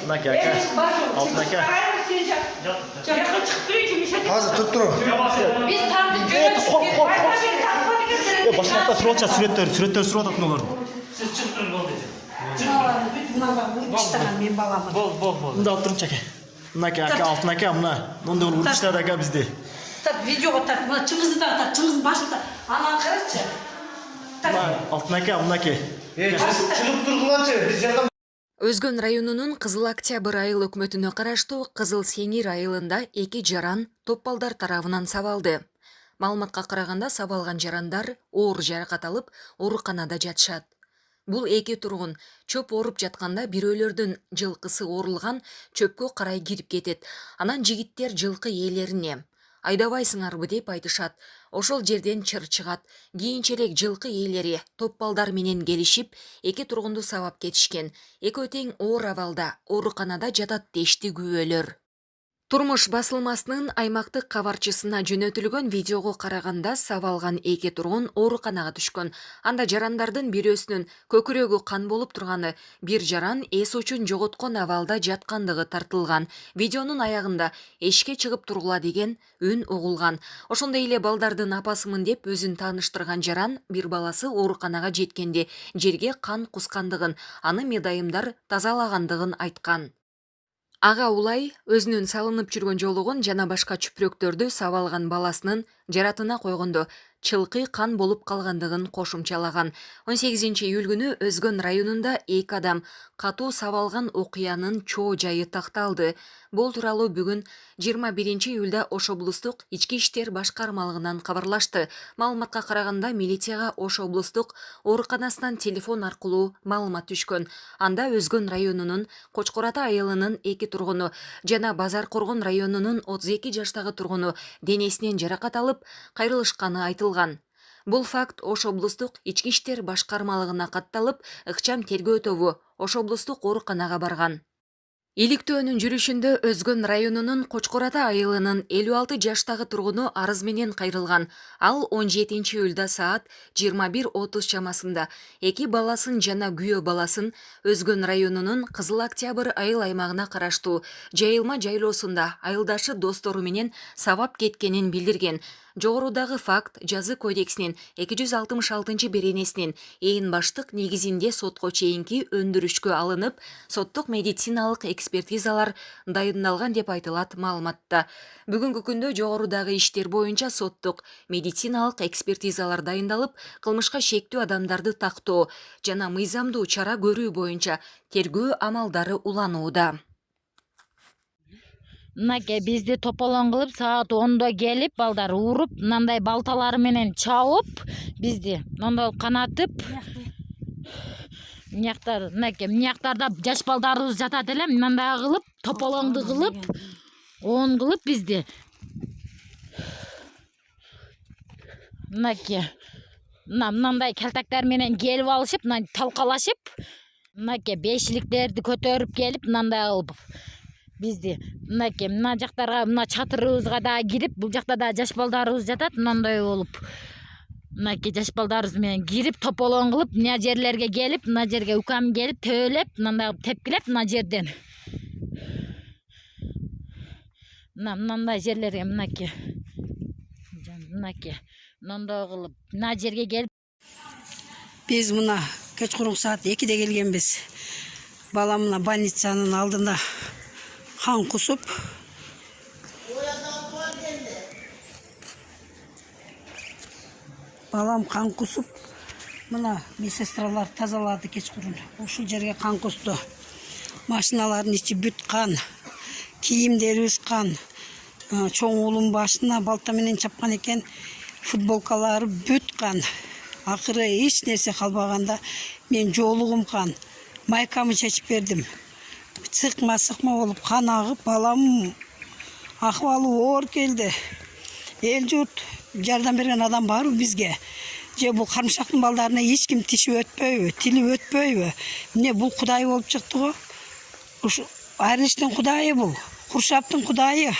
Maka aka. Altın aka. Hazır tutturun. Biz tanıdık. Başlaqta suratça suretler surat atın olurdu. Siz çıktın oldu. Men balamın. Bol. Bunda altırım çeke. Maka aka, altın aka mına. Bunda urguşlar aka bizde. Tat videoga tat. Buna çıngızı da tat. Çıngızın başında. Anan kırıkçı. Altın aka mına ki. Çıkıp durgulançı. Biz yandan Өзгөн районунун Кызыл Октябрь айыл өкмөтүнө караштуу Кызыл Сеңир айылында 2 жаран топпалдар тарабынан сабалды. Маалыматка караганда сабалган жарандар оор жаракат алып, ооруканада жатышат. Бул 2 тургун чөп оруп жатканда бирөөлөрдүн жылкысы оорулган чөпкө карай кирип кетет. Анан жигиттер жылкы ээлерине айдабайсыңарбы деп айтышат. Ошол жерден чыр чыгат. Кийинчерээк жылкы ээлери топпалдар менен келишип, 2 тургунду сабап кетишкен. Экөө тең оор абалда ооруканада жатат дешти күбөлөр. Турмуш басылмасынын аймактык кабарчысына жөнөтүлгөн видеого караганда сабалган 2 тургун ооруканага түшкөн. Анда жарандардын бирөөсүнүн көкүрөгү кан болуп турганы, бир жаран эс учун жоготкон абалда жаткандыгы тартылган. Видеонун аягында эшикке чыгып тургула деген үн угулган. Ошондой эле балдардын апасымын деп өзүн тааныштырган жаран бир баласы ооруканага жеткенде жерге кан кускандыгын, аны медайымдар тазалагандыгын айткан. Ага улай өзүнүн салынып жүргөн жолугун жана башка чүпүрөктөрдү сабалган баласынын жаратына койгондо чылкый кан болуп калгандыгын кошумчалаган. 18-июль күнү Өзгөн районунда 2 адам катуу сабалган окуянын чоо жайы такталды. Бул тууралуу бүгүн 21-июлда Ош облустук ички иштер башкармалыгынан кабарлашты. Маалыматка караганда милицияга Ош облустук ооруканасынан телефон аркылуу маалымат түшкөн. Анда Өзгөн районунун Кочкор Ата айылынын 2 тургуну жана Базар Коргон районунун 32 жаштагы тургуну денесинен жаракат алып, кайрылышканы айтылган. Бул факт Ош облустук ички иштер башкармалыгына катталып, ыкчам тергөө тобу Ош облустук ооруканага барган. Иликтөөнүн жүрүшүндө Өзгөн районунун Кочкор Ата айылынын 56 жаштагы тургуну арыз менен кайрылган. Ал 17-июлда саат 21:30 чамасында 2 баласын жана күйөө баласын Өзгөн районунун Кызыл Октябрь айыл аймагына караштуу жайылма жайлоосунда айылдашы достору менен сабап кеткенин билдирген. Жогорудагы факт жазы кодексинин 266 беренесинин ээн баштык негизинде сотко чейинки өндүрүшкө алынып, соттук медициналык экспертизалар дайындалган деп айтылат маалыматта. Бүгүнкү күндө жогорудагы иштер боюнча соттук медициналык экспертизалар дайындалып, кылмышка шектүү адамдарды тактоо жана мыйзамдуу чара көрүү боюнча тергөө амалдары уланууда. Мынакей бизди тополоң кылып саат 10-да келип балдар уруп, мындай балталары менен чабып, бизди мындай канатып, мынаяктарда жаш балдарыбыз жатат эле, мындай кылып, тополоңду кылып, 10 кылып бизди. Мындай калтактар менен келип алышып, мындай талкалашып, мынакей бешиликтерди көтөрүп келип, мындай кылып бизди мына жактарга, мына чатырыбызга да кирип, бул жакта да жаш балдарыбыз жатат, мындай болуп. Мынакей жаш балдарыбыз менен кирип, тополоң кылып, мына жерлерге келип, мына жерге укам келип, төөлеп, мындай тепкилеп, мына жерден. Мындай жерлерге мынакей мындай кылып, мына жерге келип. Biz mına kechqurun saat 2'de gelgenbiz. Balamla больницанын алдында kan kusup balam kan kusup mına медсестралар тазалады кечқурун. Ушул жерге kan кусту. Машиналардын ичи бүт kan, кийимдерибиз kan. Чоң уулум башына балта менен чапкан экен, футболкалары бүт kan. Акыры эч нерсе калбаганда мен жоолугум kan. Майкамы чечип бердим. Сыкма болуп kan агып, балам акыбалы оор келди. Эл журт жардам берген адам барбы бизге? Же бул кармышактын балдарына эч ким тиши өтпөйбү, тили өтпөйбү? Эмне бул кудай болуп чыкты го? Ушу Айрыштын кудайы бул. Куршаптын кудайы.